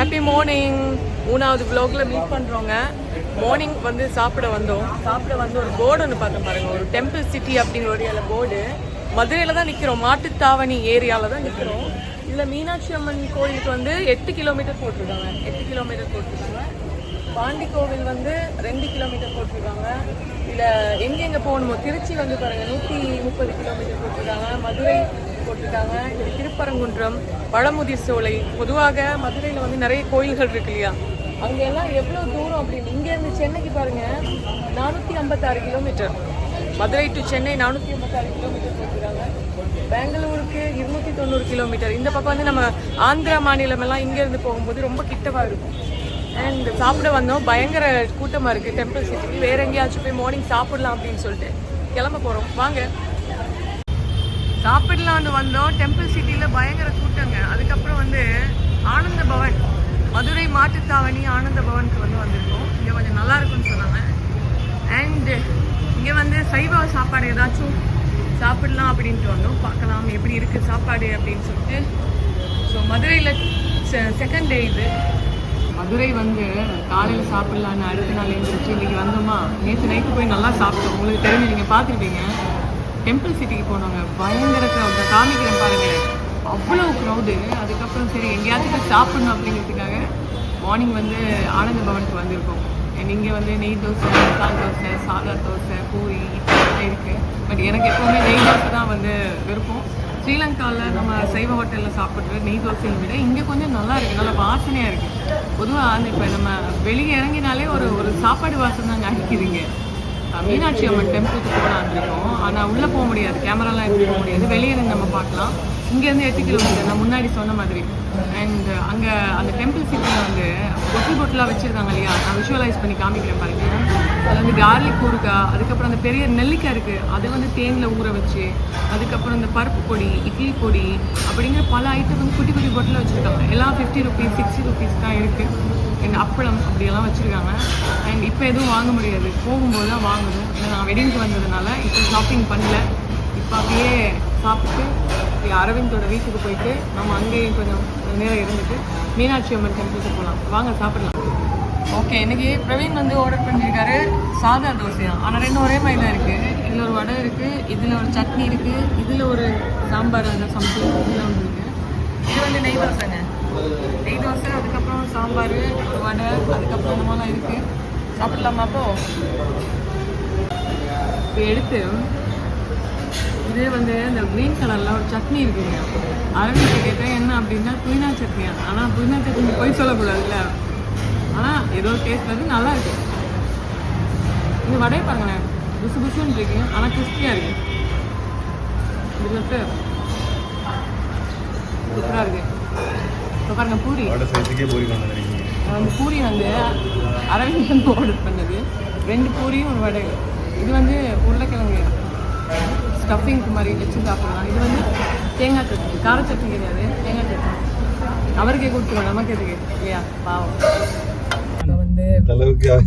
Happy morning. மூணாவது vlogல meet பண்ணுறோங்க. மார்னிங் வந்து சாப்பிட வந்து ஒரு போர்டு ஒன்று பார்த்தோம் பாருங்கள். ஒரு டெம்பிள் சிட்டி அப்படிங்கிற ஒரு போர்டு. மதுரையில் தான் நிற்கிறோம், மாட்டுத்தாவணி ஏரியாவில் தான் நிற்கிறோம். இதில் மீனாட்சி அம்மன் கோயிலுக்கு வந்து 8 கிலோமீட்டர் போட்டிருக்காங்க. 8 கிலோமீட்டர் போட்டிருக்காங்க. பாண்டி கோவில் வந்து 2 கிலோமீட்டர் போட்டிருக்காங்க. இதில் எங்கெங்கே போகணுமோ திருச்சி வந்து பாருங்கள் 130 கிலோமீட்டர் போட்டிருக்காங்க. மதுரை போட்டிருக்காங்க. இது திருப்பரங்குன்றம், பழமுதிர் சோலை. பொதுவாக மதுரையில் வந்து நிறைய கோயில்கள் இருக்கு இல்லையா, அங்கெல்லாம் எவ்வளோ தூரம் அப்படின்னு. இங்கேருந்து சென்னைக்கு பாருங்கள் 456 kilometre. Madurai to Chennai 456 kilometre போட்டிருக்காங்க. பெங்களூருக்கு 290 கிலோமீட்டர். இந்த பக்கம் வந்து நம்ம ஆந்திரா மாநிலமெல்லாம் இங்கேருந்து போகும்போது ரொம்ப கிட்டவாக இருக்கும். அண்ட் சாப்பிட வந்தோம், பயங்கர கூட்டமாக இருக்குது டெம்பிள் சிட்டிக்கு. வேறு எங்கேயாச்சும் போய் மார்னிங் சாப்பிடலாம் அப்படின்னு சொல்லிட்டு கிளம்ப போகிறோம். வாங்க சாப்பிடலான்னு வந்தோம். டெம்பிள் சிட்டியில் பயங்கர கூட்டங்க. அதுக்கப்புறம் வந்து ஆனந்த பவன், மதுரை மாட்டுத்தாவணி ஆனந்த பவனுக்கு வந்து வந்திருக்கோம். இங்கே கொஞ்சம் நல்லா இருக்குன்னு சொன்னாங்க. அண்டு இங்கே வந்து சைவ சாப்பாடு ஏதாச்சும் சாப்பிடலாம் அப்படின்ட்டு வந்தோம். பார்க்கலாம் எப்படி இருக்குது சாப்பாடு அப்படின்னு சொல்லிட்டு. ஸோ மதுரையில் செகண்ட் டே இது. மதுரை வந்து காலையில் சாப்பிட்லான்னு அடுத்த நாள் எழுந்திரிச்சு இன்றைக்கி வந்தோமா. நேற்று நைட்டு போய் நல்லா சாப்பிட்டோம். உங்களுக்கு தெரிஞ்சு நீங்கள் பார்த்துருப்பீங்க. டெம்பிள் சிட்டிக்கு போனவங்க பயங்கர க்ரௌடு. காமிக்கிறேன் பாருங்கள், அவ்வளோ க்ரௌடு. அதுக்கப்புறம் சரி எங்கேயாச்சும் போய் சாப்பிட்ணும் அப்படிங்கிறதுக்காக மார்னிங் வந்து ஆனந்த பவனுக்கு வந்திருக்கோம். இங்கே வந்து நெய் தோசை, மசால் தோசை, சாதா தோசை, பூரி இப்படி இருக்குது. பட் எனக்கு எப்போவுமே நெய் தோசை தான் வந்து விருப்பம். ஸ்ரீலங்காவில் நம்ம சைவ ஹோட்டலில் சாப்பிட்ற நெய் தோசையை விட இங்கே கொஞ்சம் நல்லா இருக்குது, நல்லா வாசனையாக இருக்குது. பொதுவாக அந்த இப்போ நம்ம வெளியே இறங்கினாலே ஒரு சாப்பாடு வாசனை தாங்க அடிக்குதுங்க. மீனாட்சி அம்மன் டெம்பிளுக்கு போகலான்னு இருக்கோம். ஆனால் உள்ளே போக முடியாது, கேமராலாம் எடுத்து போக முடியாது. வெளியே இருந்து நம்ம பார்க்கலாம். இங்கேருந்து 8 கிலோமீட்டர் நான் முன்னாடி சொன்ன மாதிரி. அண்ட் அங்கே அந்த டெம்பிள் சிட்டியில் வந்து பொட்டிலாக வச்சுருக்காங்க இல்லையா, நான் விஷுவலைஸ் பண்ணி காமிக்கிறேன் பாருங்க. அதில் வந்து கார்லிக் ஊறுகாய், அதுக்கப்புறம் அந்த பெரிய நெல்லிக்காய் இருக்குது, அதை வந்து தேனில் ஊற வச்சு, அதுக்கப்புறம் இந்த பருப்பு பொடி, இட்லி பொடி அப்படிங்கிற பல ஐட்டம் வந்து குட்டி குட்டி பொட்டில் வச்சுருக்காங்க. எல்லாம் 50 ருபீஸ் 60 ருபீஸ் தான் இருக்குது. அண்ட் அப்பளம் அப்படியெல்லாம் வச்சுருக்காங்க. அண்ட் இப்போ எதுவும் வாங்க முடியாது, போகும்போது தான் வாங்கணும். ஏன்னா நான் வெட்டிங்க்கு வந்ததுனால இப்போ ஷாப்பிங் பண்ணல. இப்போ அப்படியே சாப்பிட்டு அரவிந்தோட வீட்டுக்கு போயிட்டு நம்ம அங்கேயும் கொஞ்சம் நேரம் இருந்துட்டு மீனாட்சி அம்மன் டெம்பிளுக்கு போகலாம். வாங்க சாப்பிடலாம். ஓகே, இன்றைக்கி பிரவீன் வந்து ஆர்டர் பண்ணியிருக்காரு சாதா தோசையா. ஆனால் ரெண்டும் ஒரே மாதிரி தான் இருக்குது. இதில் ஒரு வடை இருக்குது, இதில் ஒரு சட்னி இருக்குது, இதில் ஒரு சாம்பார் அந்த சம்திங் இதில் ஒன்று இருக்குது. இது வந்து நெய் தோசைங்க, நெய் தோசை. அதுக்கப்புறம் சாம்பார், ஒரு வடை, அதுக்கப்புறம் இந்த மாதிரிலாம் இருக்குது. சாப்பிடலாமா? இப்போ எடுத்து இதே வந்து இந்த க்ரீன் கலரில் ஒரு சட்னி இருக்குங்க. அரவிந்த் கேட்டேன் என்ன அப்படின்னா புதினா சட்னியா. ஆனால் புதினா சட்னி போய் சொல்லக்கூடாதுல்ல. ஆனால் ஏதோ டேஸ்ட் வந்து நல்லா இருக்குது. இந்த வடையை பாருங்களேன், புசு புசுன்னு இருக்கு, ஆனால் கிறிஸ்பியாக இருக்குது. இதில் சூப்பராக இருக்குது. இப்போ பாருங்க பூரி, அந்த பூரி வந்து அரவிந்த் வந்து ஆர்டர் பண்ணது 2 பூரியும் ஒரு வடை. இது வந்து உருளைக்கிழங்கு ஸ்டஃபிங்க்கு மாதிரி வச்சு சாப்பிடலாம். இது வந்து தேங்காய் சட்னி, கார சட்னி கிடையாது, தேங்காய் சட்னி. அவருக்கே கொடுத்துருவோம், நமக்கு எதுக்கு இல்லையா, பாவம். வந்து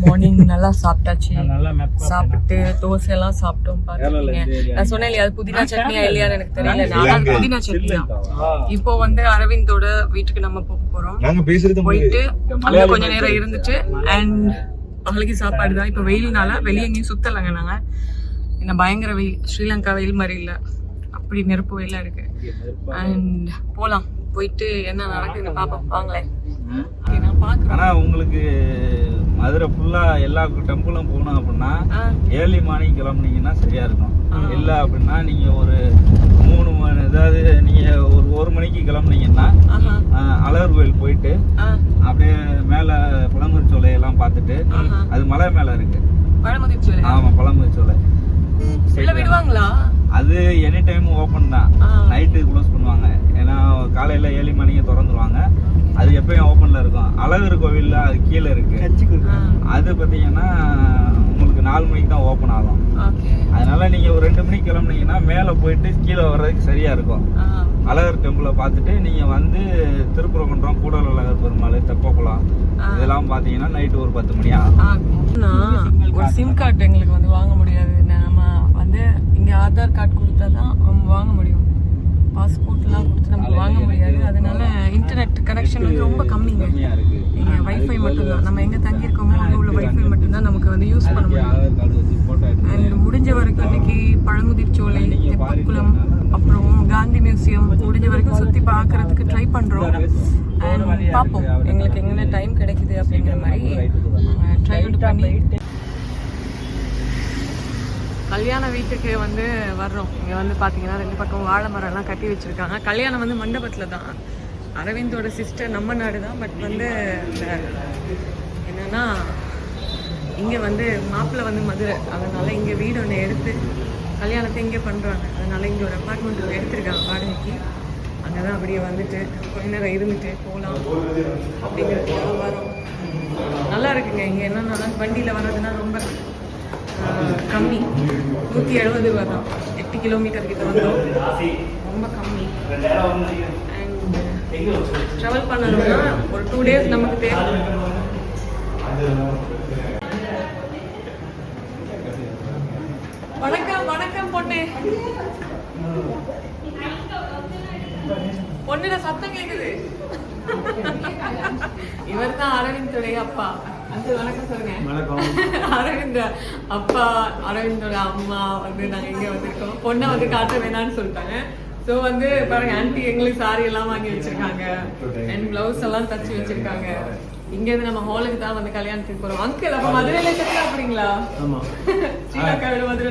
மார்னிங் நல்லா சாப்பிட்டாச்சு. சாப்பிட்டு தோசையெல்லாம் சாப்பிட்டோம். பார்த்துருக்கீங்க, நான் சொன்னேன் இல்லையா அது புதினா சட்னியா இல்லையான்னு எனக்கு தெரியல. நான் புதினா சட்னி தான். இப்போ வந்து அரவிந்தோட வீட்டுக்கு நம்ம போக போறோம். போயிட்டு அங்கே கொஞ்ச நேரம் இருந்துட்டு அண்ட் அவங்களுக்கு சாப்பாடு தான். இப்போ வெயில்னால வெளியே எங்கேயும் சுத்தலைங்க. நாங்கள் என்ன பயங்கர வெயில், ஸ்ரீலங்கா வெயில் மாதிரி இல்லை, அப்படி நெருப்பு வெயிலாக இருக்கு. அண்ட் போகலாம், போயிட்டு என்ன நடக்குதுன்னு பார்ப்போம். வாங்களேன். நான் பார்க்குறேன். ஆனால் உங்களுக்கு மதுரை ஃபுல்லாக எல்லா டெம்பிளும் போகணும் அப்படின்னா ஏர்லி மார்னிங் கிளம்புனீங்கன்னா சரியாக இருக்கும். இல்லை அப்படின்னா நீங்கள் ஒரு 3 மணி, அதாவது நீங்கள் ஒரு 1 மணிக்கு கிளம்புனீங்கன்னா அழகர் கோயில் போயிட்டு அப்படியே மேலே பழமுதிர் சோலையெல்லாம் பார்த்துட்டு, அது மலை மேலே இருக்கு பழமுதிர் சோலை. ஆமாம், பழமுதிர் சோலை விடுவாங்களா? அது எனி டைம் ஓப்பன் தான், நைட்டு க்ளோஸ் பண்ணுவாங்க. ஏன்னா காலையில் ஏர்லி மார்னிங் திறந்துருவாங்க. அது எப்பயும் ஓப்பனில் இருக்கும். அழகர் கோவிலில் அது கீழே இருக்கு. அது பார்த்தீங்கன்னா உங்களுக்கு 4 மணிக்கு தான் ஓப்பன் ஆகும். அதனால நீங்கள் ஒரு 2 மணிக்கு கிளம்புனீங்கன்னா மேலே போயிட்டு கீழே வர்றதுக்கு சரியாக இருக்கும். அழகர் டெம்பிளை பார்த்துட்டு நீங்கள் வந்து திருப்பரங்குன்றம், கூடல் அழகர் பெருமாள், தெப்பக்குளம் இதெல்லாம் பார்த்தீங்கன்னா நைட்டு ஒரு 10 மணி ஆகும். ஒரு சிம் கார்டு எங்களுக்கு வந்து வாங்க முடியாது. நம்ம வந்து இங்கே ஆதார் கார்டு கொடுத்தா தான் வாங்க முடியும். பாஸ்போர்ட்லாம் கொடுத்து நமக்கு வாங்க முடியாது. அதனால இன்டர்நெட் கனெக்ஷன் வந்து ரொம்ப கம்மிங்க. இங்கே வைஃபை மட்டும்தான். நம்ம எங்கே தங்கியிருக்கோமோ அங்கே உள்ள வைஃபை மட்டும்தான் நமக்கு வந்து யூஸ் பண்ண முடியும். அண்ட் முடிஞ்ச வரைக்கும் இன்னைக்கு பழமுதிர்ச்சோலை, தெப்பக்குளம், அப்புறம் காந்தி மியூசியம் முடிஞ்ச வரைக்கும் சுற்றி பார்க்கறதுக்கு ட்ரை பண்ணுறோம். அண்ட் பார்ப்போம் எங்களுக்கு எங்கே டைம் கிடைக்குது அப்படிங்கிற மாதிரி ட்ரை பண்ணி. கல்யாண வீட்டுக்கு வந்து வர்றோம். இங்கே வந்து பார்த்தீங்கன்னா 2 பக்கம் வாழை மரம்லாம் கட்டி வச்சுருக்காங்க. கல்யாணம் வந்து மண்டபத்தில் தான். அரவிந்தோட சிஸ்டர் நம்ம நாடு தான். பட் வந்து இந்த என்னென்னா இங்கே வந்து மாப்பிள்ளை வந்து மதுரை, அதனால் இங்கே வீடு ஒன்று எடுத்து கல்யாணத்தை இங்கே பண்ணுறாங்க. அதனால் இங்கே ஒரு அப்பார்ட்மெண்ட் எடுத்துருக்காங்க வாடகைக்கு. அங்கே தான் அப்படியே வந்துட்டு கொஞ்ச நேரம் இருந்துட்டு போகலாம் அப்படிங்கிறதுக்காக வரோம். நல்லா இருக்குங்க. இங்கே என்னென்னா வண்டியில் வர்றதுன்னா ரொம்ப கம்மி, 170 ரூபா தான். 8 கிலோமீட்டர் கிட்ட வந்தோம், ரொம்ப கம்மி. அண்ட் ட்ராவல் பண்ணணும்னா ஒரு 2 days நமக்கு தேவை. வணக்கம் வணக்கம் பொண்ணு. பொண்ணுல சத்தம் கேக்குது. இவர் தான் அரவிந்தோடைய அப்பா. வணக்கம் சொல்லுங்க. அரவிந்த் அப்பா, அரவிந்தோட அம்மா வந்து நாங்க இங்க வந்திருக்கோம். பொண்ணை வந்து காட்ட வேணாம்னு சொல்லிட்டாங்க. ஸோ வந்து பாருங்க, ஆன்டி எங்களுக்கு சாரி எல்லாம் வாங்கி வச்சிருக்காங்க, அண்ட் பிளவுஸ் எல்லாம் தச்சு வச்சிருக்காங்க. இங்க இருந்து நம்ம ஹாலுக்கு தான் வந்து கல்யாணத்துக்கு போறோம். அங்கிள் அப்ப மதுரையில செட்டில் ஆகுறீங்களா? ஆமா, ஸ்ரீலங்காவில மதுரை.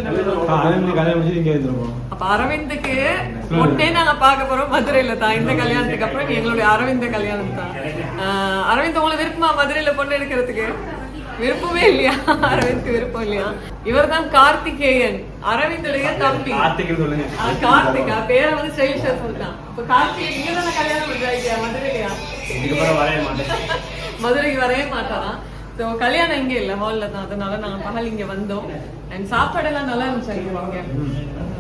அப்ப அரவிந்துக்கு பொண்ணே நாங்க பார்க்க போறோம் மதுரையில தான். இந்த கல்யாணத்துக்கு அப்புறம் எங்களுடைய அரவிந்த கல்யாணம் தான். அரவிந்த் உங்களுக்கு விருப்பமா மதுரையில பொண்ணு எடுக்கிறதுக்கு? விருப்பமே இல்லையா? அரவிந்த் விருப்பம் இல்லையா? இவர் தான் கார்த்திகேயன், அரவிந்துடைய தம்பி. கார்த்திகா பேரை வந்து ஸ்டைலிஷா சொல்லிட்டான். இப்ப கார்த்திகேயன் இங்க தானே கல்யாணம் பண்றாங்க மதுரையா? மதுரைக்கு வரவே மாட்டாராம். ஸோ கல்யாணம் இங்கே இல்லை, ஹாலில் தான். அதனால நாங்கள் பகல் இங்கே வந்தோம். அண்ட் சாப்பாடெல்லாம் நல்லா இருந்துச்சு இங்கே.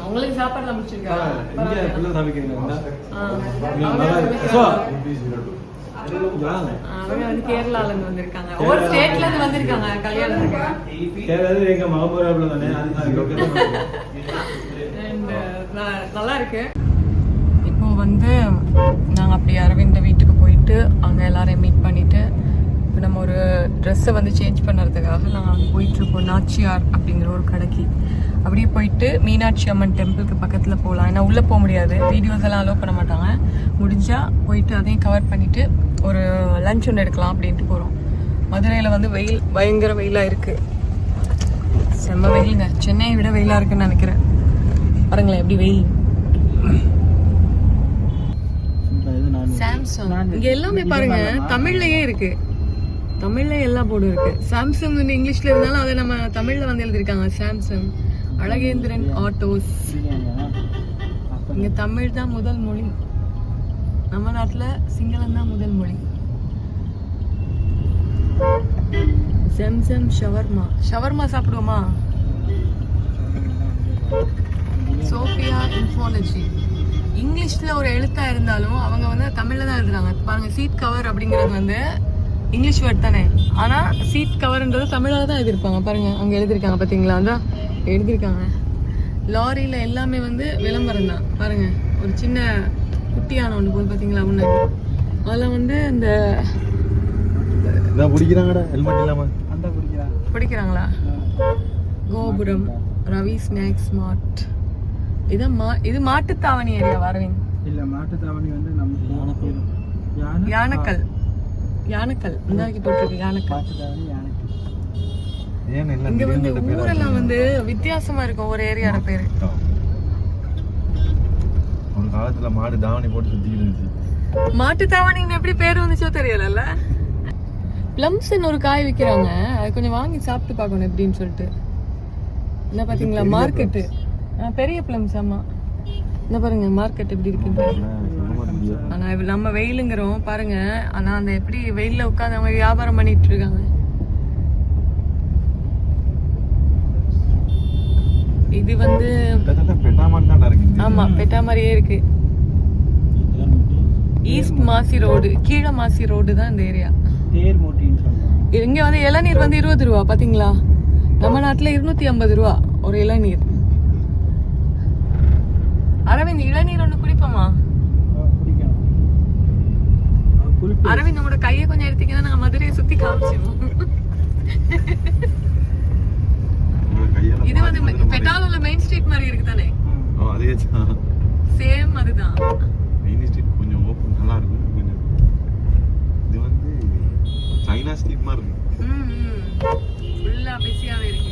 உங்களுக்கு சாப்பாடுலாம் முடிச்சிருக்கா? அவங்க வந்து கேரளால இருந்து வந்திருக்காங்க. ஒவ்வொரு ஸ்டேட்ல இருந்து வந்திருக்காங்க கல்யாணத்துக்கு. நல்லா இருக்கு. இப்போ வந்து நாங்கள் அப்படி அரவிந்த வீட்டுக்கு போயிட்டு அங்கே எல்லாரையும் மீட் பண்ணிட்டு இப்போ நம்ம ஒரு ட்ரெஸ்ஸை வந்து சேஞ்ச் பண்ணுறதுக்காக நாங்கள் அங்கே போயிட்டுருக்கோம். நாச்சியார் அப்படிங்கிற ஒரு கடைக்கு. அப்படியே போயிட்டு மீனாட்சி அம்மன் டெம்பிளுக்கு பக்கத்தில் போகலாம். ஏன்னா உள்ளே போக முடியாது, வீடியோஸ் எல்லாம் அலோவ் பண்ண மாட்டாங்க. முடிஞ்சால் போயிட்டு அதையும் கவர் பண்ணிவிட்டு ஒரு லஞ்ச் ஒன்று எடுக்கலாம் அப்படின்ட்டு போகிறோம். மதுரையில் வந்து வெயில் பயங்கர வெயிலாக இருக்குது. செம்ம வெயிலுங்க. சென்னையை விட வெயிலாக இருக்குன்னு நினைக்கிறேன். பாருங்களேன் எப்படி வெயில். சாம்சங் இங்க எல்லாமே பாருங்க தமிழ்லயே இருக்கு. தமிழ்ல எல்லா போர்டும் இருக்கு. சாம்சங் இங்கிலீஷ்ல இருந்தாலும் அதை நம்ம தமிழ்ல வந்து எழுதிருக்காங்க. Samsung, Alagendran autos. இங்க தமிழ் தான் முதல் மொழி. நம்ம நாட்டுல சிங்களம் தான் முதல் மொழி. செம்சம் ஷவர்மா. ஷவர்மா சாப்பிடுவோமா? சோஃபியா இன்ஃபாலஜி. இங்கிலீஷ்ல ஒரு எழுத்தா இருந்தாலும் அவங்க வந்து தமிழ்ல தான் எழுதுறாங்க. பாருங்க, சீட் கவர் அப்படிங்கிறது வந்து இங்கிலீஷ் வேர்ட் தானே, ஆனா சீட் கவர்ன்றது தமிழ்ல தான் எழுதிருப்பாங்க. பாருங்க அங்க எழுதிருக்காங்க, பாத்தீங்களா? அதான் எழுதிருக்காங்க. லாரியில எல்லாமே வந்து விளம்பரம் தான். பாருங்க, ஒரு சின்ன குட்டியான ஒண்ணு போது பாத்தீங்களா முன்னாடி. அதெல்லாம் வந்து இந்த பிடிக்கிறாங்களா? கோபுரம், ரவி ஸ்நாக்ஸ் மார்ட். இது மாட்டுத்தாவணி ஏரியா அரவிந்த்? இல்ல, மாட்டுத்தாவணி வந்து நம்ம யானக்கல். யானக்கல் இந்தாக்கி போட்டிருக்கு. யானக்கல். இங்க வந்து ஊரெல்லாம் வந்து வித்தியாசமா இருக்கும். ஒரு ஏரியாட பேரு. ஒரு காலத்துல மாடு தாவணி போட்டு சுத்திட்டு இருந்துச்சு. மாட்டு தாவணின்னு எப்படி பேர் வந்துச்சோ தெரியல. பிளம்ஸ்ன்னு ஒரு காய் விற்கிறாங்க. அது கொஞ்சம் வாங்கி சாப்பிட்டு பார்க்கணும் எப்படின்னு சொல்லிட்டு. என்ன பாத்தீங்களா மார்க்கெட்டு? பெரிய பிளம்ஸ். ஆமா, என்ன பாருங்க மார்க்கெட் எப்படி இருக்கு. ஆனா நம்ம வெயிலுங்கிறோம் பாருங்க. ஆனா அந்த எப்படி வெயில்ல உட்காந்து அவங்க வியாபாரம் பண்ணிட்டு இருக்காங்க. இது வந்து ஆமா பெட்டா மாதிரியே இருக்கு. ஈஸ்ட் மாசி ரோடு, கீழ மாசி ரோடு தான் இந்த ஏரியா. இங்க வந்து இளநீர் வந்து 20 ரூபா. பாத்தீங்களா? நம்ம நாட்டுல 250 ரூபா ஒரு இளநீர். அரவிந்த் இளநீர் ஒண்ணு குடிப்போம். குளிப்போமா? அரவிந்த் உங்களோட கையை கொஞ்சம் எடுத்தீங்கன்னா நாங்க மதுரையை சுத்தி காமிச்சிருவோம். இது வந்து பெட்டாலோல மெயின் ஸ்ட்ரீட் மாதிரி இருக்கு தானே? அதேதான், சேம் அதுதான். மெயின் ஸ்ட்ரீட் கொஞ்சம் ஓப்பன் நல்லா இருக்கும். கொஞ்சம் இது வந்து சைனா ஸ்ட்ரீட் மாதிரி இருக்கு. ஃபுல்லா பிஸியாவே இருக்கு.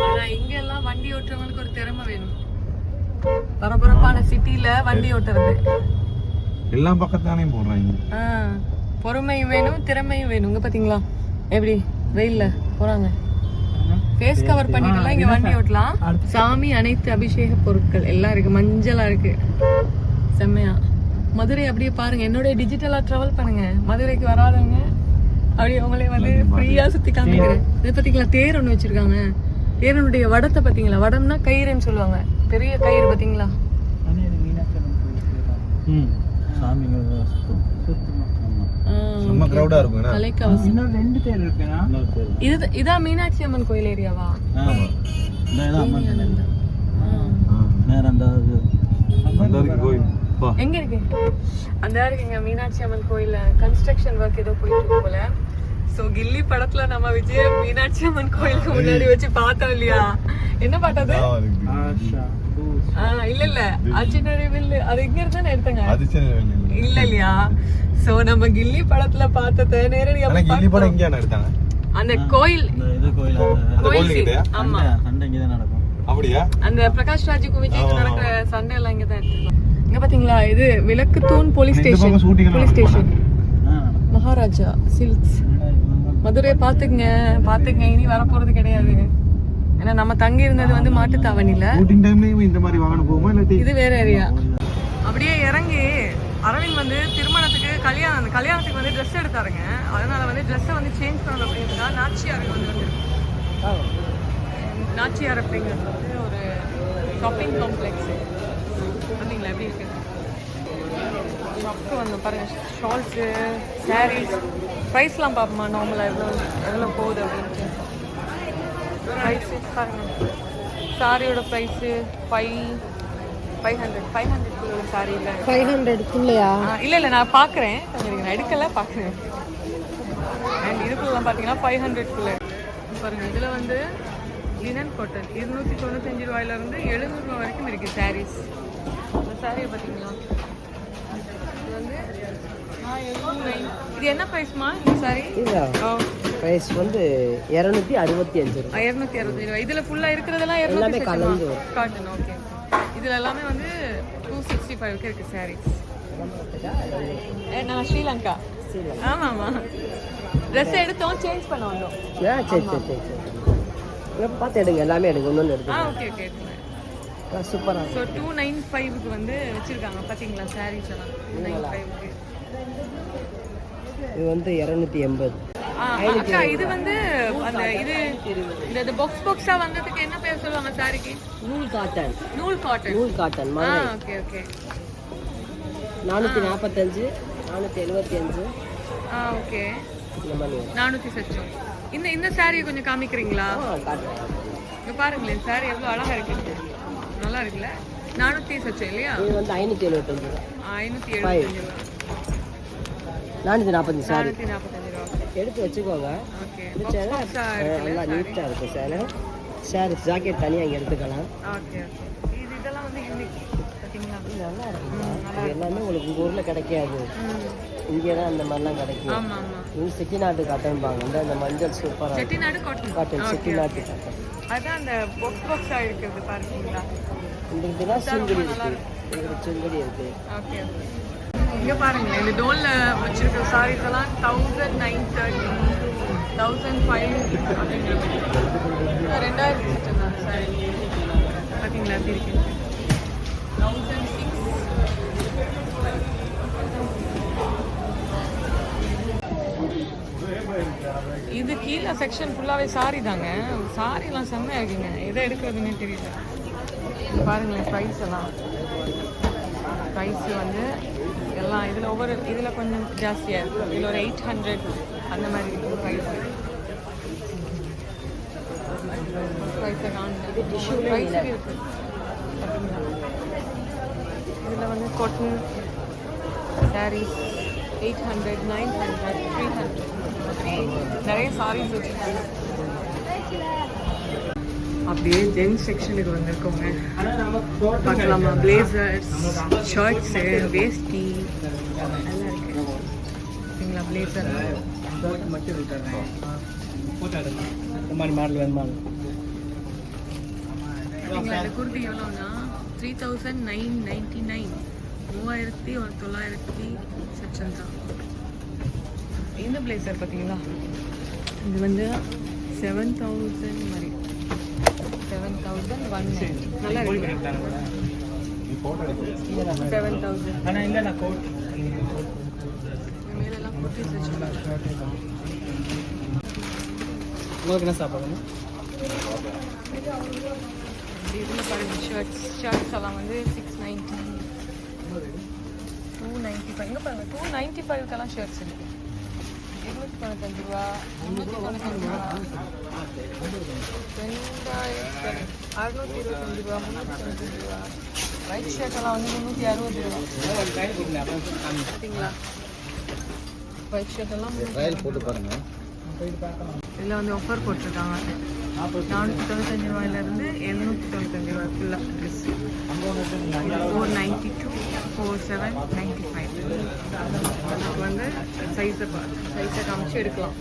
ஆனா இங்க எல்லாம் வண்டி ஓட்டுறவங்களுக்கு ஒரு திறமை வேணும். பரபரப்பான சிட்டில வண்டி ஓட்டுறது எல்லாம் பக்கத்தானே போடுறாங்க. பொறுமையும் வேணும், திறமையும் வேணும். இங்க பாத்தீங்களா எப்படி வெயில்ல போறாங்க. ஃபேஸ் கவர் பண்ணிட்டுலாம் இங்க வண்டி ஓட்டலாம். சாமி அனைத்து அபிஷேக பொருட்கள் எல்லாம் இருக்கு. மஞ்சளா இருக்கு, செம்மையா. மதுரை அப்படியே பாருங்க. என்னோட டிஜிட்டலா டிராவல் பண்ணுங்க. மதுரைக்கு வராதவங்க அப்படியே உங்களே வந்து ஃப்ரீயா சுத்தி காமிக்கிறேன். இது பாத்தீங்களா தேர் ஒண்ணு வச்சிருக்காங்க. தேரனுடைய வடத்தை பாத்தீங்களா? வடம்னா கயிறுன்னு சொல்லுவாங்க. பெரிய கயிறு பாத்தீங்களா? ரொம்ப கிரவுடா இருக்கும். கலைக்கவசம். இன்னும் 2 தேர் இருக்குனா? இதான் மீனாட்சி அம்மன் கோயில் ஏரியாவா? எங்க இருக்கு? அந்த இருக்குங்க மீனாட்சி அம்மன் கோயில்ல கன்ஸ்ட்ரக்ஷன் ஒர்க் ஏதோ போயிட்டு இருக்கு போல. சோ கில்லி படத்துல நம்ம விஜய் மீனாட்சி அம்மன் கோயிலுக்கு முன்னாடி வச்சு பார்த்தோம் இல்லையா? என்ன பாட்டது? இல்ல அர்ஜுனரி வில்லு. அது இங்க இருந்தானே எடுத்தாங்க. இல்ல இல்லையா? சோ நம்ம கில்லி படத்துல பார்த்தத நேரடியா கில்லி படம் இங்க எடுத்தாங்க. அந்த கோயில் ஆமா சண்டை இங்க தான் நடக்கும். அப்படியா? அந்த பிரகாஷ் ராஜுக்கு விஜய்க்கு நடக்கிற சண்டை எல்லாம் இங்க தான் எடுத்துருக்கோம். இங்க பாத்தீங்களா? இது விளக்கு தூண் police station. Police station Maharaja silks. மதுரையை பாத்துக்கங்க. இனி வரப்போறது கிடையாது. ஏன்னா நம்ம தங்கி இருந்தது வந்து மாட்டுத்தாவணில. இந்த மாதிரி வாகனம் போகுமா இல்லாட்டி இது வேற ஏரியா. அப்படியே இறங்கி அரவிந்த் வந்து திருமணத்துக்கு கல்யாணத்துக்கு வந்து ட்ரெஸ் எடுத்தாருங்க. அதனால வந்து ட்ரெஸ்ஸை வந்து சேஞ்ச் பண்ணணும் அப்படின்னா நாச்சியாருக்கு வந்து நாச்சியார் அப்படிங்கிறது வந்து ஒரு ஷாப்பிங் காம்ப்ளெக்ஸ். பார்த்தீங்களா எப்படி இருக்கு? ஷாப்புக்கு வந்து பாருங்க. ஷால்ஸு, சாரீஸ் ப்ரைஸ்லாம் பார்ப்போமா? நார்மலாக எவ்வளோ போகுது அப்படின்ட்டு ப்ரைஸு பாருங்க. சாரியோட ப்ரைஸு 500 சாரி இல்லை 500 இல்லை நான் பார்க்குறேன். நான் எடுக்கல பார்க்குறேன். அண்ட் இதுக்குள்ளலாம் பார்த்தீங்கன்னா 500 பாருங்க. இதில் வந்து லினன் காட்டன் 295 ரூபாயிலிருந்து 700 ரூபா வரைக்கும் இருக்குது சாரீஸ். இந்த சாரியை பார்த்தீங்களா? இது வந்து இது என்ன ப்ரைஸ்மா இந்த சாரி? பிரைஸ் வந்து 265 ரூபாய். 265 ரூபாய். இதுல ஃபுல்லா இருக்கிறதெல்லாம் எல்லாமே கலந்து காட்டன். ஓகே. இதுல எல்லாமே வந்து 265 க்கு இருக்கு சாரீஸ். நான் ஸ்ரீலங்கா. ஆமா ட்ரெஸ் எடுத்தோம், சேஞ்ச் பண்ண வந்தோம். சரி பார்த்து எடுங்க. எல்லாமே எடுங்க. ஒன்று எடுங்க. ஓகே சூப்பராக. ஸோ 295 க்கு வந்து வச்சிருக்காங்க. பார்த்தீங்களா சாரீஸ் எல்லாம் 295 க்கு. இது வந்து 280. அக்கா இது வந்து அந்த இது இந்த பாக்ஸா வந்ததுக்கு என்ன பேர் சொல்லுவாங்க சாரிக்கு? நூல் காட்டன். ஓகே 445 475. ஓகே இந்த மாதிரி 400 சச்சம். இந்த சாரியை கொஞ்சம் காமிக்கிறீங்களா? இங்க பாருங்களேன், சாரி எவ்வளவு அழகா இருக்கு. நல்லா இருக்குல்ல? 400 சச்சம் இல்லையா? இது வந்து 575 ரூபாய். 575 ரூபாய். 445 சாரி. 445 ரூபாய். எடுத்து வச்சுக்கோங்க. ஓகே. நல்லா நீட்டா இருக்கும் சார். சாரி ஜாக்கெட் தனியாக இங்கே எடுத்துக்கலாம். ஓகே. இதெல்லாம் வந்து யூனிக். பாத்தீங்களா? நல்லா இருக்கும். இது எல்லாமே உங்களுக்கு உங்கள் ஊரில் கிடைக்காது. இங்கே தான் அந்த மாதிரிலாம் கிடைக்கும். ஆமா இது செட்டிநாட்டு காட்டன்பாங்க. அந்த மஞ்சள் சூப்பராக செட்டிநாடு காட்டன். செட்டிநாட்டு காட்டன். அதான் அந்த பாக்ஸா இருக்குது பாருங்களா? இந்த இதெல்லாம் சிங்கிடி இருக்கு. இது சிங்கிடி இருக்கு. ஓகே. இங்க பாருங்க, இந்த டோல்ல வச்சிருக்கிற சாரீஸ் எல்லாம் 1930 1500 அப்படிங்கிற மாதிரி 2000 தான் சாரி. பார்த்தீங்களா எப்படி இருக்கு? 1006. இது கீழே செக்ஷன் ஃபுல்லாகவே சாரி தாங்க. சாரிலாம் செம்மையாக இருக்குங்க. எதை எடுக்கிறதுன்னு தெரியல. பாருங்களேன் ப்ரைஸ் எல்லாம். ப்ரைஸு வந்து எல்லாம் இதில் ஒவ்வொரு இதில் கொஞ்சம் ஜாஸ்தியாக இருக்கும். இதில் ஒரு 800 அந்த மாதிரி இருக்கும் ப்ரைஸு. ப்ரைஸை காணுங்க. ப்ரைஸுக்கு இருக்குது. இதில் வந்து காட்டன் சாரீஸ் 800, 900, 300 நிறைய சாரீஸ் வச்சுருக்காங்க. அப்படியே ஜென்ஸ் செக்ஷனுக்கு வந்திருக்கோங்க. பார்க்கலாமா? பிளேசர்ஸ், ஷர்ட்ஸு, வேஸ்டி எல்லாம் இருக்கு. ஓகேங்களா? பிளேசர் மட்டும் விட்டுறேன். போட்டோ எடுங்க. இந்த மாதிரி மாடல் வேணுமா? இந்த குர்த்தி எவ்வளோன்னா 3999, 3900 இந்த பிளேசர் பார்த்தீங்களா? இது வந்து 7000 மாதிரி 7001 நல்லா இருக்கு. 7000 ஆனால் இல்லை நான் கோட் மேலெல்லாம் குர்த்திஸ் வச்சுருக்காங்க. உங்களுக்கு என்ன சாப்பிடணும்? இதில் பாருங்கள் ஷர்ட்ஸ் எல்லாம் வந்து 690, 295. இங்கே பாருங்கள் 295க்கெல்லாம் ஷர்ட்ஸ் இருக்குது. 295 ரூபா, 395 ரூபா, 2625 ரூபா, 395 ரூபா. ஒயிட் ஷர்ட் எல்லாம் வந்து 360 ரூபா. பார்த்தீங்களா? ஒயிட் ஷர்ட் எல்லாம் போட்டு பாருங்க. இதில் வந்து ஆஃபர் போட்டிருக்காங்க. 495 ரூபாயிலேருந்து 795 ரூபாய்க்குள்ள ட்ரெஸ். 492, 4795. அதுக்கு வந்து சைஸை காமிச்சு எடுக்கலாம்.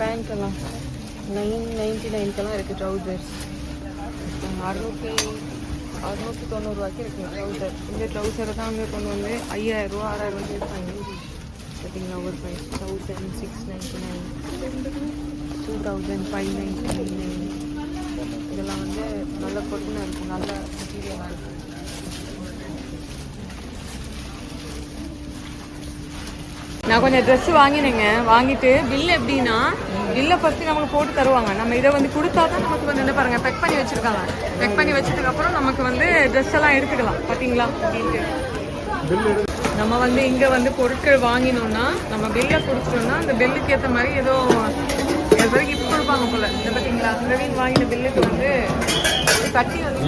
பேண்ட் எல்லாம் 999க்கெல்லாம் இருக்குது. ட்ரௌசர்ஸ் 690 ரூபாய்க்கு இருக்குது ட்ரௌசர். இந்த ட்ரௌசரை தான் வந்து கொண்டு வந்து 5000 ரூபா 6000 ரூபாய்க்கு இருப்பாங்க. பார்த்தீங்களா? ஒரு ப்ரைஸ் 1699, 2599. இதெல்லாம் வந்து நல்ல பொருளாக இருக்கும், நல்ல மெட்டீரியலாக இருக்கும். நான் கொஞ்சம் ட்ரெஸ்ஸு வாங்கினேங்க. வாங்கிட்டு பில் எப்படின்னா, பில்லை ஃபஸ்ட்டு நமக்கு போட்டு தருவாங்க. நம்ம இதை வந்து கொடுத்தா தான் நமக்கு வந்து என்ன பாருங்கள் பெக் பண்ணி வச்சுருக்காங்க. பெக் பண்ணி வச்சதுக்கப்புறம் நமக்கு வந்து ட்ரெஸ் எல்லாம் எடுத்துக்கலாம். பார்த்தீங்களா? அப்படின்ட்டு நம்ம வந்து இங்கே வந்து பொருட்கள் வாங்கினோம்னா நம்ம பில்லை கொடுத்துட்டோம்னா அந்த பில்லுக்கு ஏற்ற மாதிரி ஏதோ கிஃப்ட் கொடுப்பாங்க போல். இதை பார்த்தீங்களா? இந்த வீட்டு வாங்கின பில்லுக்கு வந்து ஒரு சட்டி வந்து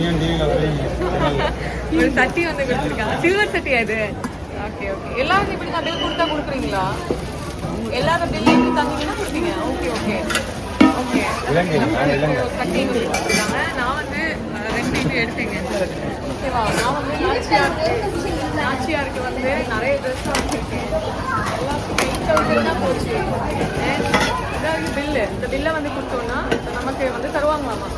ஒரு சட்டி வந்து கொடுத்துருக்காங்க. சில்வர் சட்டியா இது? Okay okay. எல்லாரும் இப்படி தான் பில் கொடுத்தா கொடுக்குறீங்களா? எல்லாரும் பில் எப்படி தந்தீங்கன்னா கொடுப்பீங்க? Okay okay okay. கட்டிங் கொடுத்துருக்காங்க. நான் வந்து 2 இது எடுத்தேங்க. ஓகேவா? நான் வந்து நாச்சியாருக்கு வந்து நிறைய ட்ரெஸ் வாங்கியிருக்கேன். எல்லாம் 8000 தான் போச்சு. இதாவது பில்லு. இந்த பில்லை வந்து கொடுத்தோன்னா நமக்கு வந்து தருவாங்களாமா.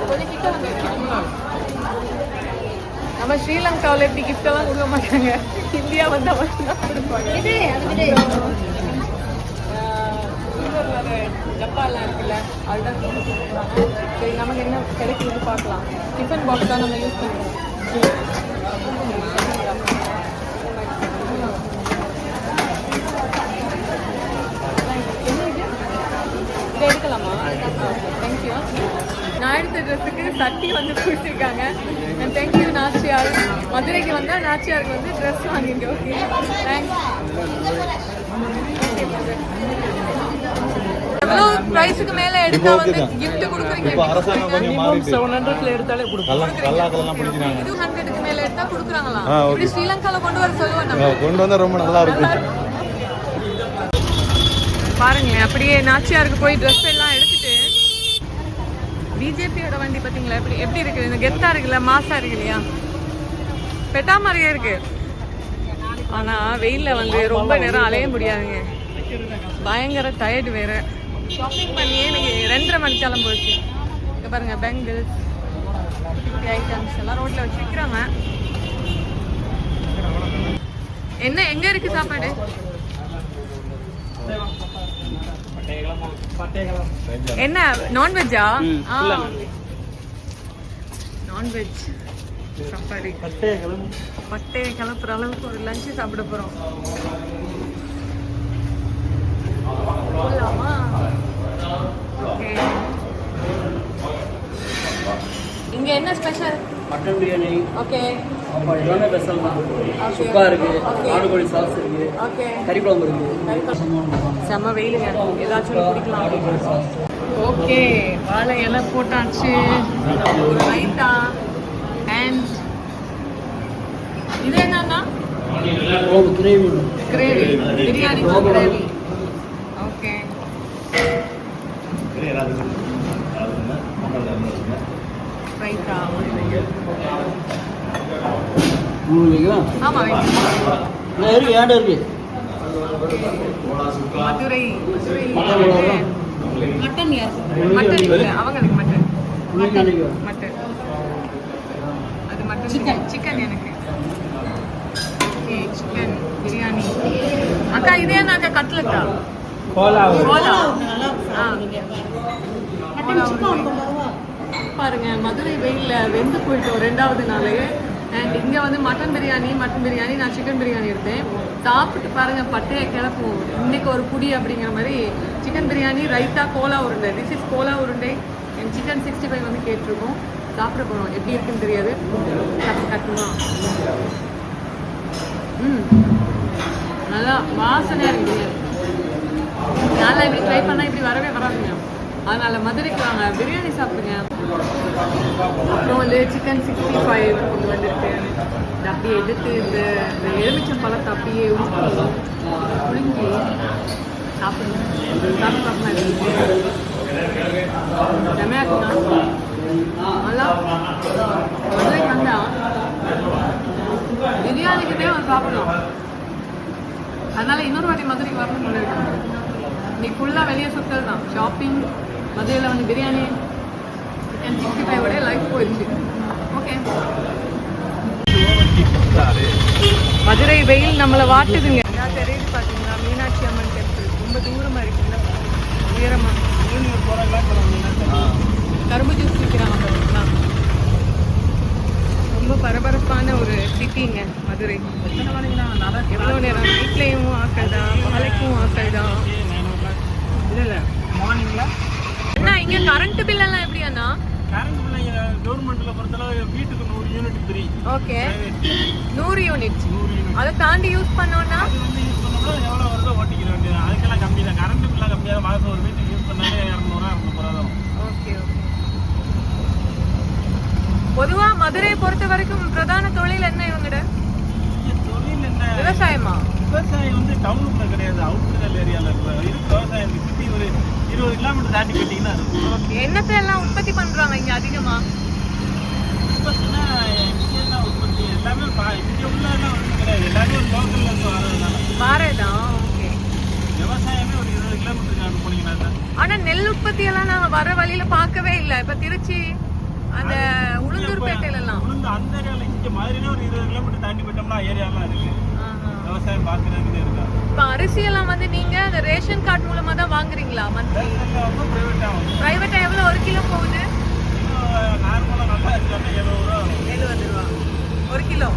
கொஞ்சம் கிட்ட வந்து நம்ம ஸ்ரீலங்காவில் எப்படி கிஃப்டெல்லாம் கொடுக்க மாட்டாங்க. இந்தியா வந்தால் மட்டும்தான் கொடுப்பாங்க. டப்பாலாம் இருக்குல்ல, அதுதான் கொடுக்குறாங்க. சரி, நமக்கு என்ன கிடைக்குது பார்க்கலாம். டிஃபன் பாக்ஸ் தான் நம்ம யூஸ் பண்ணுறோம். இதை எடுக்கலாமா? தேங்க்யூ. நான் எடுத்த ட்ரெஸ்ஸுக்கு சட்டி வந்து கொடுத்துருக்காங்க. தேங்க்யூ நாச்சியார். மதுரைக்கு வந்தால் நாச்சியாருக்கு வந்து ட்ரெஸ் வாங்கிட்டு. Okay thanks. எவ்வளோ ப்ரைஸுக்கு மேலே எடுத்தா வந்து கிஃப்ட் கொடுக்குறீங்க? 700ல எடுத்தாலே கொடுக்கலாம். 200க்கு மேலே எடுத்தா கொடுக்குறாங்களா? இப்படி ஸ்ரீலங்காவில் கொண்டு வர சொல்லுவேன். கொண்டு வந்தா ரொம்ப நல்லா இருக்கும். பாருங்க, அப்படியே நாச்சியாருக்கு போய் ட்ரெஸ் எல்லாம் எடுத்துட்டு பிஜேபியோட வண்டி பார்த்தீங்களா எப்படி இருக்குது? இந்த கெத்தா இருக்குல்ல, மாசா இருக்கு இல்லையா? பெட்டா மாதிரியே இருக்கு. ஆனால் வெயிலில் வந்து ரொம்ப நேரம் அலைய முடியாதுங்க. பயங்கர டயர்டு வேற. ஷாப்பிங் பண்ணியே எனக்கு 2:30 மணிக்கெல்லாம் போச்சு. இங்கே பாருங்க, பெங்கிள்ஸ் ஐட்டம்ஸ் எல்லாம் ரோட்டில் வச்சு விற்கிறாங்க. என்ன எங்கே இருக்குது சாப்பாடு? என்ன நான்வெஜ்ஜா? நான்வெஜ் சாப்பாடு. பட்டையை கிளப்புற அளவுக்கு ஒரு லஞ்சு சாப்பிட போகிறோம். போகலாமா? ஓகே. இங்கே என்ன ஸ்பெஷல்? மட்டன் பிரியாணி. ஓகே. சாப்பாடு எல்லாமே ஸ்பெஷல் தான். சுக்கா இருக்குது, ஆடுகோழி சாஸ் இருக்குது, ஓகே கறி குழம்பு இருக்குது. செம்ம வெயிலுங்க, ஏதாச்சும் ஒன்று குடிக்கலாம். ஓகே, வாழை இலை போட்டாச்சு, ஒரு ரைத்தா அண்ட் இது என்னன்னா gravy gravy, biryani gravy. Okay, raita. ஆமா, இருக்கு ஏன் இருக்கு மதுரை மட்டன் இல்லை, அவங்களுக்கு மட்டன் மட்டன் அது மட்டன் சிக்கன் எனக்கு. Okay, chicken biryani. அக்கா இதே அக்கா கட்லட்டா கோலா பாருங்க. மதுரை வெயிலில் வெந்து போயிட்டோம் 2வது நாள். அண்ட் இங்கே வந்து மட்டன் பிரியாணி, நான் சிக்கன் பிரியாணி எடுத்தேன். சாப்பிட்டு பாருங்க, பட்டையை கிளப்பும் இன்னைக்கு ஒரு புடி அப்படிங்கிற மாதிரி. சிக்கன் பிரியாணி, ரைத்தா, கோலா உருண்டை. திஸ் இஸ் கோலா உருண்டை அண்ட் சிக்கன் 65 வந்து கேட்டிருக்கோம். சாப்பிட போகிறோம், எப்படி இருக்குன்னு தெரியாது. கட்டுமா நல்லா வாசனையாக இருக்குது. நல்லா இப்படி ட்ரை பண்ணால் இப்படி வரவே வராதுங்க. அதனால் மதுரைக்கு வாங்க, பிரியாணி சாப்பிடுங்க. அப்புறம் வந்து சிக்கன் 65 கொண்டு வந்துருக்கு. இதை அப்படியே எடுத்து இந்த எலுமிச்சம் பழத்தை அப்படியே புளிஞ்சி சாப்பிடுங்க. செமையாக்குங்க. நல்லா மதுரைக்கு வந்தால் பிரியாணிக்குதே வந்து சாப்பிடலாம். அதனால இன்னொரு வாட்டி மதுரைக்கு வரணும்னு இருக்கேன். இன்னைக்கு ஃபுல்லாக வெளியே சுத்தல் தான், ஷாப்பிங். மதுரையில் வந்து பிரியாணி, சிக்கன் 65 லைஃப் போயிடுச்சு. ஓகே, மதுரை வெயில் நம்மளை வாட்டுதுங்க. தெரியுது பார்த்தீங்களா, மீனாட்சி அம்மன் டெம்பிள் ரொம்ப தூரமாக இருக்குல்ல, உயரமாக. கரும்பு ஜூஸ் விற்கிறாங்க பார்த்தீங்களா. ரொம்ப பரபரப்பான ஒரு சிட்டிங்க மதுரை. எவ்வளோ நேரம் வீட்லேயும் ஆக்கள் தான், பகலைக்கும் ஆக்கள் தான். இல்லை மார்னிங்கில் அண்ணா இங்கே கரண்ட் பில் எல்லாம் எப்படி அண்ணா? கரண்ட் பில் கவர்மெண்ட்டில் பொறுத்தளவு வீட்டுக்கு 100 யூனிட் ஃப்ரீ. Okay, 100 unit. அதை தாண்டி யூஸ் பண்ணோன்னா அது வந்து யூஸ் பண்ணோம்னா எவ்வளோ வருதோ ஓட்டிக்கிற வேண்டியது. அதுக்கெல்லாம் கம்மி தான், கரண்ட் பில்லாக கம்மியாக மாதம் ஒரு வீட்டுக்கு யூஸ் பண்ணாலே 200-250 தான். Okay okay. பொதுவா மதுரையை பொறுத்த வரைக்கும் பிரதான தொழில் என்ன இவங்கட? தொழில் என்ன? விவசாயமா? விவசாயம் வந்து டவுனுக்குள்ள கிடையாது, அவுட்டர் ஏரியாவில் இருக்கு விவசாயம். சுற்றி ஒரு 20 கிலோமீட்டர் தாண்டி போயிட்டீங்கன்னா இருக்கும். ஓகே, என்னத்தை எல்லாம் உற்பத்தி பண்றாங்க இங்க அதிகமா? உற்பத்தினா இங்கே என்ன உற்பத்தி? எல்லாமே இங்கே உள்ள எல்லாம் ஒன்றும் கிடையாது, எல்லாமே ஒரு லோக்கல்ல இருந்து வரதுனால பாரேதான். ஓகே, விவசாயமே ஒரு 20 கிலோமீட்டருக்கு போனீங்கன்னா தான். ஆனா நெல் உற்பத்தி எல்லாம் நாங்க வர வழியில பார்க்கவே இல்லை. இப்ப திருச்சி அந்த உளுந்தூர்பேட்டையில எல்லாம் உளுந்து அந்த ஏரியாவில் இங்கே மாதிரினா ஒரு 20 கிலோமீட்டர் தாண்டி போயிட்டோம்னா ஏரியாலாம் இருக்கு, விவசாயம் பார்க்குறதுக்கு இருக்கா. இப்போ அரிசி எல்லாம் வந்து நீங்க அந்த ரேஷன் கார்டு மூலமா தான் வாங்குறீங்களா? மந்த்லி பிரைவேட்டா எவ்வளோ 1 கிலோ போகுது? நார்மலாக நல்லா இருக்காங்க 70 ரூபா. 70 ரூபா 1 கிலோ.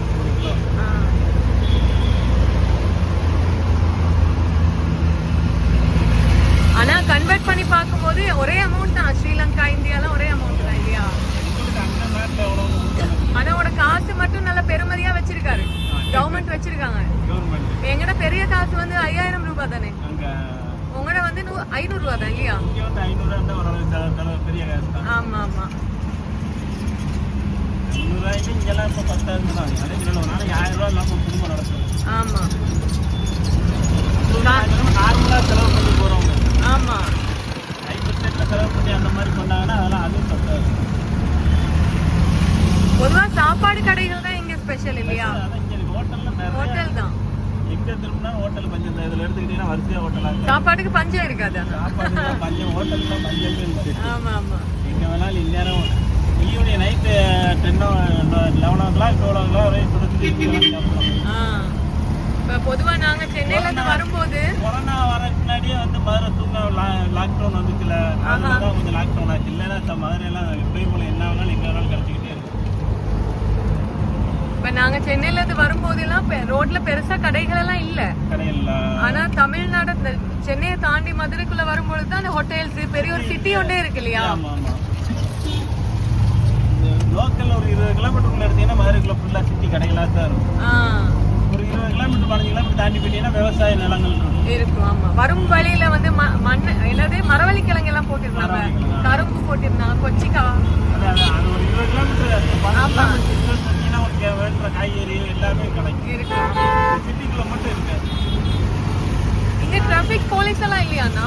ஆனா கன்வெர்ட் பண்ணி பார்க்கும்போது ஒரே அமௌண்ட் தான். ஸ்ரீலங்கா, இந்தியாலாம் ஒரே அமௌண்ட் தான் இல்லையா? ஆனாவோட காசு மட்டும் நல்ல பெருமதியா வச்சிருக்காரு, கவர்மெண்ட் வச்சிருக்காங்க. எங்கட பெரிய காசு வந்து 5000 ரூபாய் தானே, உங்களோட வந்து 500 ரூபா தான் இல்லையா? ஆமா ஆமா. ஆமா நார்மலா செலவு பண்ணி போறவங்க ஆமா 5% செலவு பண்ணி அந்த மாதிரி பண்ணாங்கன்னா அதெல்லாம் அதுவும் பத்தாது. பொதுவா சாப்பாடு கடைகள் தான் இங்க ஸ்பெஷல் இல்லையா? ஹோட்டல் தான் எங்க திரும்பினா ஹோட்டல் பஞ்சம். இதுல எடுத்துக்கிட்டீங்கன்னா வரிசையா ஹோட்டலா சாப்பாட்டுக்கு பஞ்சம் இருக்காது. சாப்பாடு பஞ்சம், ஹோட்டல் தான் பஞ்சமே இருக்கு. ஆமா ஆமா. எங்க வேணாலும் இந்நேரம் ஈவினிங் நைட்டு 11 o'clock 12 o'clock வரை இப்போ பொதுவா நாங்க சென்னையில இருந்து வரும்போது கொரோனா வர முன்னாடியே வந்து மதுரை தூங்க லாக்டவுன் வந்துச்சுல, அதனால கொஞ்சம் லாக்டவுன் ஆச்சு. இல்லைன்னா மதுரையெல்லாம் எப்பயும் போல என்ன வேணாலும் எங்க வேணாலும் கிடைச்சிக்கிட்டே இருக்கும். இப்போ நாங்க சென்னையில இருந்து வரும்போதெல்லாம் ரோட்ல பெருசா கடைகள் எல்லாம் இல்ல. கடையில் ஆனா தமிழ்நாடு இந்த சென்னையை தாண்டி மதுரைக்குள்ள வரும்பொழுது தான் அந்த ஹோட்டல்ஸ் பெரிய ஒரு சிட்டி ஒன்றே இருக்கு இல்லையா? ஆமா ஆமா. லோக்கல்ல ஒரு 20 கிலோமீட்டருக்குள்ள எடுத்தீங்கன்னா மதுரைக்குள்ள ஃபுல்லா சிட்டி கடைகளா தான் இருக்கும். ஆ, ஒரு 20 கிலோமீட்டர் 15 கிலோமீட்டர் தாண்டி போயிட்டீங்கன்னா விவசாய நிலங்கள் இருக்கும். இருக்கும். ஆமா, வரும் வழியில வந்து மண்ணு என்னது மரவள்ளி கிழங்கு எல்லாம் போட்டிருந்தாங்க, கரும்பு போட்டிருந்தாங்க, கொச்சிக்காய். அது ஒரு 20 கிலோமீட்டர் 15 கிலோமீட்டர் distance போனீங்கன்னா உங்களுக்கு வேணுற காய்கறி எல்லாமே கிடைக்கும். இருக்கும். சிட்டிக்குள்ள மட்டும் இருக்காது. இங்க டிராபிக் போலீஸ் எல்லாம் இல்லையாண்ணா?